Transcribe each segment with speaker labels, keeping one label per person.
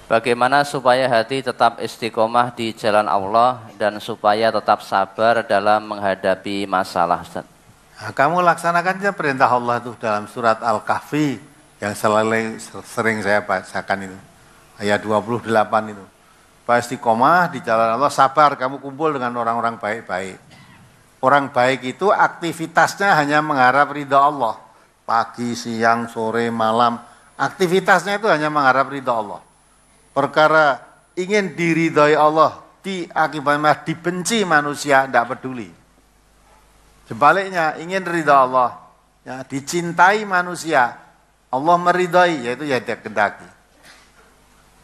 Speaker 1: Bagaimana supaya hati tetap istiqomah di jalan Allah dan supaya tetap sabar dalam menghadapi masalah, Ustaz?
Speaker 2: Nah, kamu laksanakan saja perintah Allah itu dalam surat Al-Kahfi yang sering saya bacakan itu. Ayat 28 itu. Supaya istiqomah di jalan Allah, sabar, kamu kumpul dengan orang-orang baik-baik. Orang baik itu aktivitasnya hanya mengharap ridha Allah. Pagi, siang, sore, malam, aktivitasnya itu hanya mengharap ridha Allah. Perkara ingin diridhai Allah, akibatnya dibenci manusia, tidak peduli. Sebaliknya ingin ridha Allah, ya, dicintai manusia, Allah meridhai, yaitu ya dia kendaki.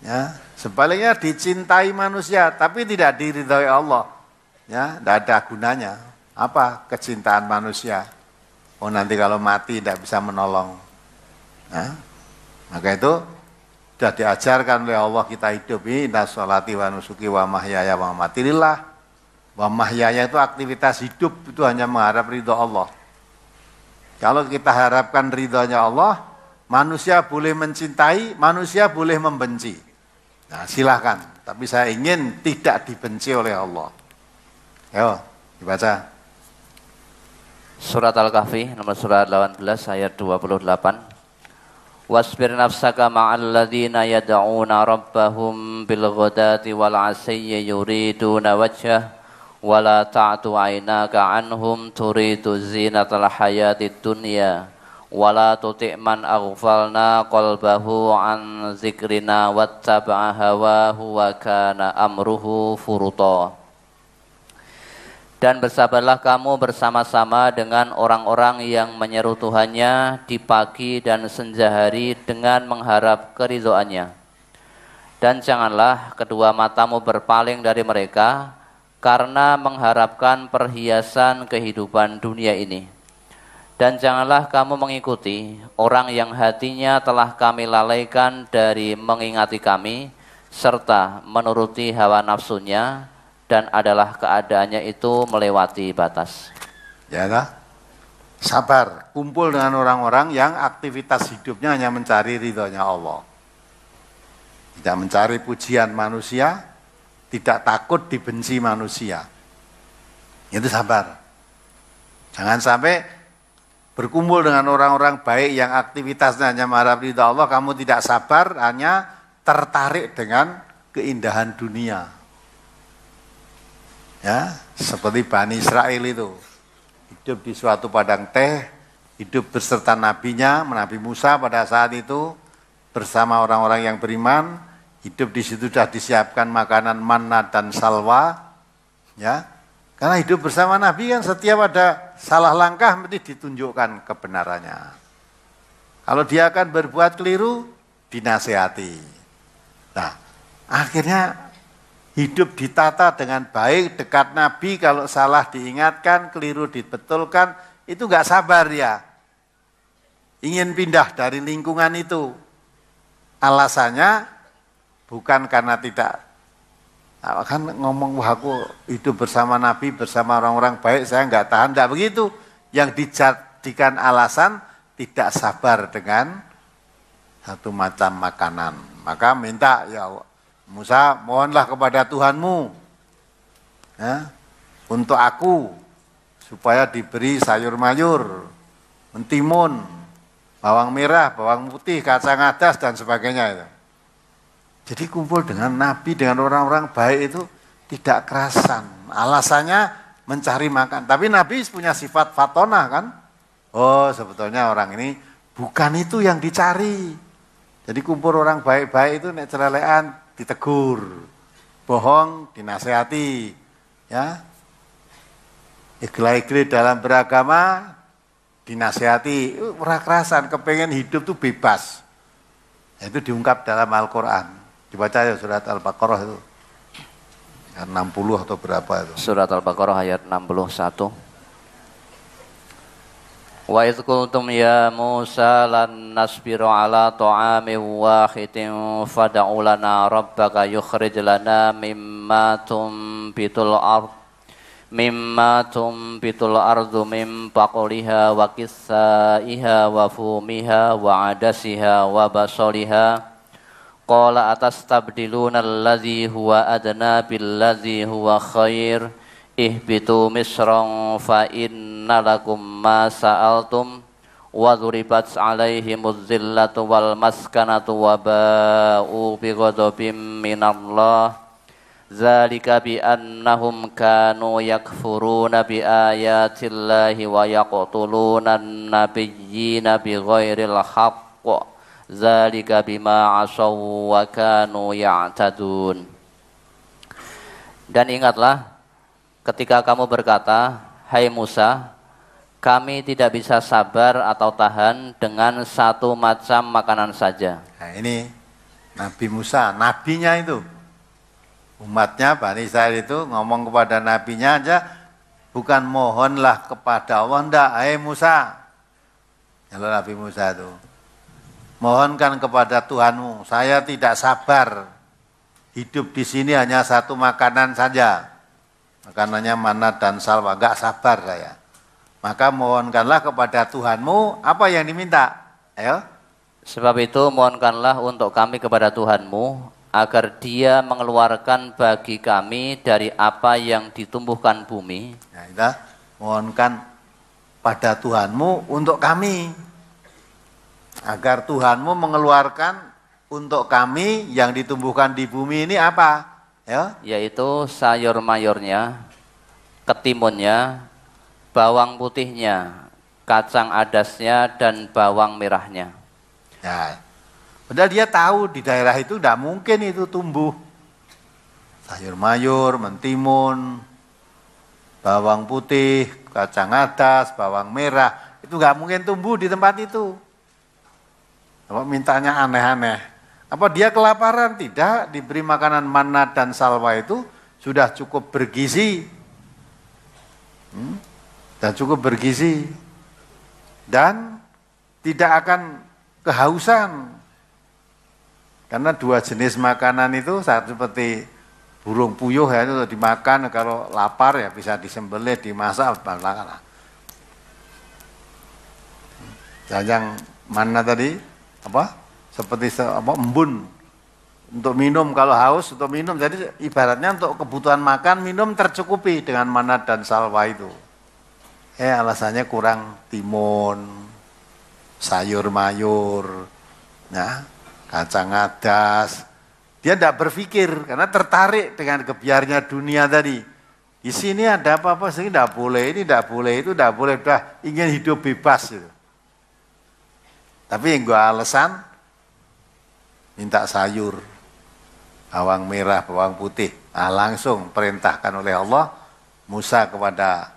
Speaker 2: Ya, sebaliknya dicintai manusia, tapi tidak diridhai Allah, ya, tidak ada gunanya. Apa kecintaan manusia? Oh nanti kalau mati tidak bisa menolong. Nah, maka itu sudah diajarkan oleh Allah kita hidup ini, inna sholati wa nusuki wa mahyaya wa mamati lillah. Wa mahyaya itu aktivitas hidup itu hanya mengharap ridha Allah. Kalau kita harapkan ridhanya Allah, manusia boleh mencintai, manusia boleh membenci. Nah silahkan, tapi saya ingin tidak dibenci oleh Allah. Ayo dibaca.
Speaker 1: Surat Al-Kahfi nomor surat 18 ayat 28. Wasbir nafsaka ma'al ladzina yad'una rabbahum bil ghadati wal 'ashiyyi yuriduna wajhah wa la ta'tu 'ainaka 'anhum turidu zinatal hayatid dunya wa la tuti' man aghfalna qalbahu 'an dzikrina wattaba'a hawahu wa kana amruhu furuta. Dan bersabarlah kamu bersama-sama dengan orang-orang yang menyeru Tuhannya di pagi dan senja hari dengan mengharap keridhoannya. Dan janganlah kedua matamu berpaling dari mereka karena mengharapkan perhiasan kehidupan dunia ini. Dan janganlah kamu mengikuti orang yang hatinya telah kami lalaikan dari mengingati kami serta menuruti hawa nafsunya, dan adalah keadaannya itu melewati batas.
Speaker 2: Ya lah, sabar, kumpul dengan orang-orang yang aktivitas hidupnya hanya mencari ridhonya Allah. Tidak mencari pujian manusia, tidak takut dibenci manusia. Itu sabar. Jangan sampai berkumpul dengan orang-orang baik yang aktivitasnya hanya mengharap ridha Allah, kamu tidak sabar, hanya tertarik dengan keindahan dunia. Ya, seperti Bani Israel itu hidup di suatu padang teh, hidup beserta nabinya, Nabi Musa pada saat itu bersama orang-orang yang beriman, hidup di situ sudah disiapkan makanan manna dan salwa, ya, karena hidup bersama Nabi kan setiap ada salah langkah mesti ditunjukkan kebenarannya. Kalau dia akan berbuat keliru, dinasehati. Nah, akhirnya hidup ditata dengan baik, dekat Nabi, kalau salah diingatkan, keliru dibetulkan, itu enggak sabar ya. Ingin pindah dari lingkungan itu. Alasannya bukan karena tidak, kan ngomong, wah aku hidup bersama Nabi, bersama orang-orang baik, saya enggak tahan, enggak begitu. Yang dijadikan alasan tidak sabar dengan satu macam makanan. Maka minta, ya Allah, Musa, mohonlah kepada Tuhanmu, ya, untuk aku supaya diberi sayur mayur, mentimun, bawang merah, bawang putih, kacang adas dan sebagainya itu. Jadi kumpul dengan Nabi, dengan orang-orang baik itu tidak kerasan. Alasannya mencari makan. Tapi Nabi punya sifat fatonah kan. Oh sebetulnya orang ini bukan itu yang dicari. Jadi kumpul orang baik-baik itu nek celelean ditegur, bohong dinasehati, ya, ikhlas dalam beragama dinasehati, ora kerasan, kepengen hidup tuh bebas. Itu diungkap dalam Al-Quran. Dibaca ya surat Al-Baqarah itu, 60 atau berapa itu?
Speaker 1: Surat Al-Baqarah ayat 61. Wa idh qultum ya Musa lan nasbiru ala ta'amin wahidin fad'u lana rabbaka yukhrij lana mimma tumbitul ardu min baqliha wa qithaiha wa fumiha wa adasiha wa basaliha Qala atastabdiluna alladhi huwa adna billadhi huwa khair ihbitu misran fa inna lakum ma sa'altum wa dhuribat alaihimuz zillatu wal maskanatu wa ba'u bi ghadabim minallah zalika bi annahum kanu yakfuruna bi ayatillahi wa yaqtuluna an-nabiyyina bi ghairil haqq zalika bima asaw wa kanu ya'tadun. Dan ingatlah ketika kamu berkata, hai Musa, kami tidak bisa sabar atau tahan dengan satu macam makanan saja.
Speaker 2: Nah ini Nabi Musa, nabinya itu. Umatnya Bani Israil itu ngomong kepada nabinya aja, bukan mohonlah kepada Allah, enggak, hai Musa. Kalau Nabi Musa itu, mohonkan kepada Tuhanmu, saya tidak sabar hidup di sini hanya satu makanan saja. Makanannya mana dan salwa, enggak sabar saya. Maka mohonkanlah kepada Tuhanmu apa yang diminta. Ayo.
Speaker 1: Sebab itu mohonkanlah untuk kami kepada Tuhanmu agar Dia mengeluarkan bagi kami dari apa yang ditumbuhkan bumi.
Speaker 2: Nah, kita mohonkan pada Tuhanmu untuk kami. Agar Tuhanmu mengeluarkan untuk kami yang ditumbuhkan di bumi ini apa? Ya?
Speaker 1: Yaitu sayur mayurnya, ketimunnya, bawang putihnya, kacang adasnya, dan bawang merahnya.
Speaker 2: Ya. Padahal dia tahu di daerah itu tidak mungkin itu tumbuh. Sayur mayur, mentimun, bawang putih, kacang adas, bawang merah, itu nggak mungkin tumbuh di tempat itu. Apa mintanya aneh-aneh. Apa dia kelaparan? Tidak, diberi makanan manna dan salwa itu sudah cukup bergizi. Dan cukup bergizi. Dan tidak akan kehausan. Karena dua jenis makanan itu satu seperti burung puyuh ya, itu dimakan kalau lapar ya bisa disembelih, dimasak, yang mana tadi apa seperti embun untuk minum kalau haus untuk minum, jadi ibaratnya untuk kebutuhan makan minum tercukupi dengan manna dan salwa itu. Alasannya kurang timun, sayur mayur, nah, kacang adas. Dia tidak berpikir karena tertarik dengan kebiarnya dunia tadi. Di sini ada apa-apa, sini tidak boleh, ini tidak boleh, itu tidak boleh, sudah ingin hidup bebas gitu. Tapi yang gue alasan minta sayur, bawang merah, bawang putih. Nah, langsung perintahkan oleh Allah Musa kepada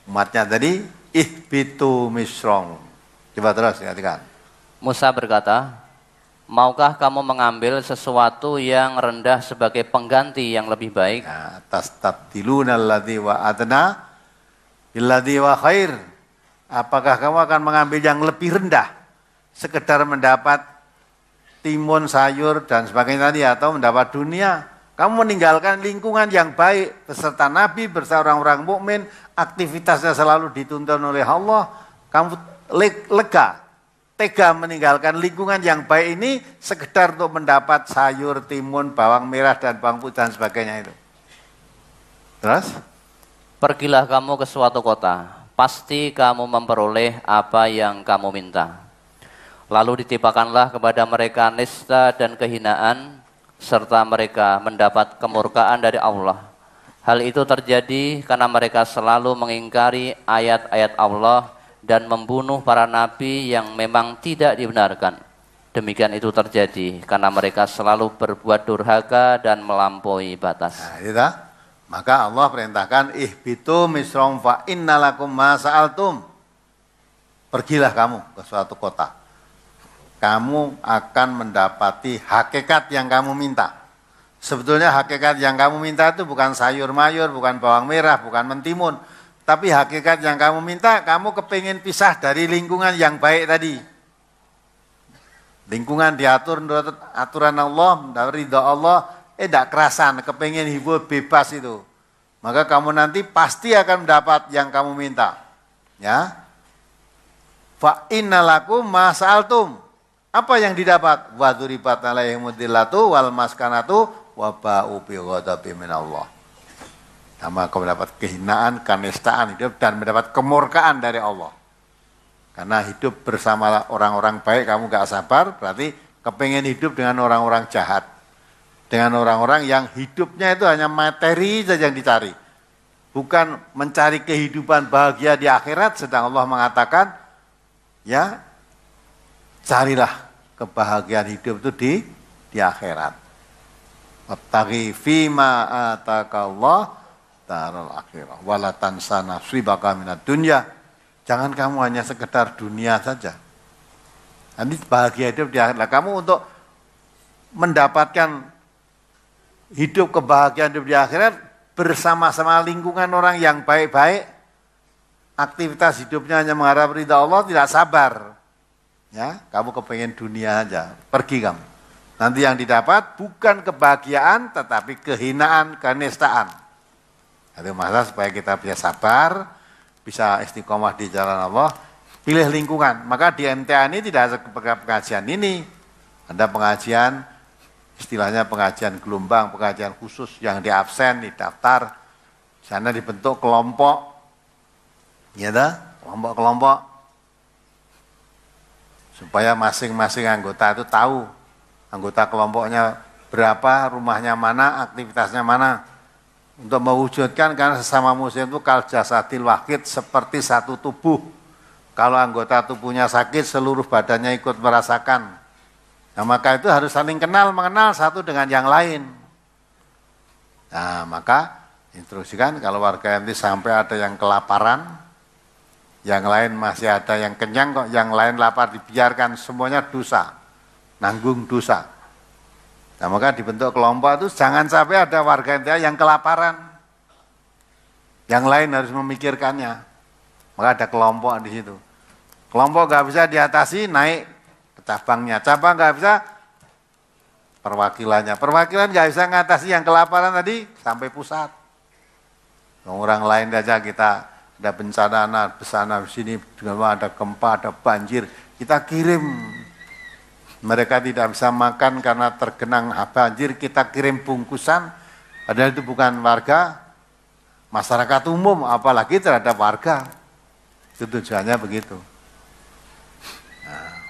Speaker 2: umatnya tadi, ihbitu misrong. Coba terus ingatkan.
Speaker 1: Musa berkata, maukah kamu mengambil sesuatu yang rendah sebagai pengganti yang lebih baik?
Speaker 2: Tastabdiluna alladzi wa adna billadzi wa khair. Apakah kamu akan mengambil yang lebih rendah, sekedar mendapat timun, sayur dan sebagainya tadi, atau mendapat dunia? Kamu meninggalkan lingkungan yang baik beserta Nabi, beserta orang-orang mukmin, aktivitasnya selalu dituntun oleh Allah. Kamu lega, tega meninggalkan lingkungan yang baik ini sekedar untuk mendapat sayur, timun, bawang merah dan bawang putih dan sebagainya itu. Terus?
Speaker 1: Pergilah kamu ke suatu kota, pasti kamu memperoleh apa yang kamu minta. Lalu ditimpakanlah kepada mereka nista dan kehinaan, serta mereka mendapat kemurkaan dari Allah. Hal itu terjadi karena mereka selalu mengingkari ayat-ayat Allah dan membunuh para nabi yang memang tidak dibenarkan. Demikian itu terjadi karena mereka selalu berbuat durhaka dan melampaui batas.
Speaker 2: Nah, itu. Maka Allah perintahkan ihbitu misrom fa innalakum ma sa'altum. Pergilah kamu ke suatu kota. Kamu akan mendapati hakikat yang kamu minta. Sebetulnya hakikat yang kamu minta itu bukan sayur mayur, bukan bawang merah, bukan mentimun. Tapi hakikat yang kamu minta, kamu kepingin pisah dari lingkungan yang baik tadi. Lingkungan diatur menurut aturan Allah, dari ridha Allah, tidak kerasan, kepingin hidup bebas itu. Maka kamu nanti pasti akan mendapat yang kamu minta. Ya. Fa innalakum ma sa'altum. Apa yang didapat? Wa dzuribat alaihimud dzillatu wal maskanatu wa ba'u bi ghadabin minallah. Sama kau mendapat kehinaan, kanistaan hidup dan mendapat kemurkaan dari Allah. Karena hidup bersama orang-orang baik kamu gak sabar, berarti kepengen hidup dengan orang-orang jahat. Dengan orang-orang yang hidupnya itu hanya materi saja yang dicari. Bukan mencari kehidupan bahagia di akhirat, sedang Allah mengatakan, ya carilah kebahagiaan hidup itu di akhirat. Wattaqi fima atakallah daral akhirah wala tansa nasibaka minad dunya. Jangan kamu hanya sekedar dunia saja. Nanti bahagia hidup di akhirat. Kamu untuk mendapatkan hidup kebahagiaan hidup di akhirat bersama-sama lingkungan orang yang baik-baik, aktivitas hidupnya hanya mengharap ridha Allah, tidak sabar. Ya, kamu kepengen dunia aja, pergi kamu. Nanti yang didapat bukan kebahagiaan, tetapi kehinaan, kenistaan. Itu masa supaya kita bisa sabar, bisa istiqomah di jalan Allah, pilih lingkungan. Maka di MTA ini tidak ada pengajian ini. Ada pengajian, istilahnya pengajian gelombang, pengajian khusus yang di absen, di daftar. Sana dibentuk kelompok, ya kelompok-kelompok. Supaya masing-masing anggota itu tahu anggota kelompoknya berapa, rumahnya mana, aktivitasnya mana. Untuk mewujudkan, karena sesama muslim itu kal jasadil wahid, seperti satu tubuh. Kalau anggota tubuhnya sakit, seluruh badannya ikut merasakan. Nah, maka itu harus saling kenal, mengenal satu dengan yang lain. Nah, maka instruksikan kalau warga nanti sampai ada yang kelaparan, yang lain masih ada yang kenyang kok, yang lain lapar, dibiarkan, semuanya dosa, nanggung dosa. Nah, maka dibentuk kelompok itu jangan sampai ada warga NTA yang kelaparan, yang lain harus memikirkannya. Maka ada kelompok di situ. Kelompok nggak bisa diatasi, naik ke cabangnya. Cabang nggak bisa, perwakilannya. Perwakilan nggak bisa ngatasi yang kelaparan tadi sampai pusat. Orang lain aja kita ada bencana di sini, ada gempa, ada banjir, kita kirim. Mereka tidak bisa makan karena tergenang banjir, kita kirim bungkusan, padahal itu bukan warga, masyarakat umum, apalagi terhadap warga. Itu tujuannya begitu. Nah,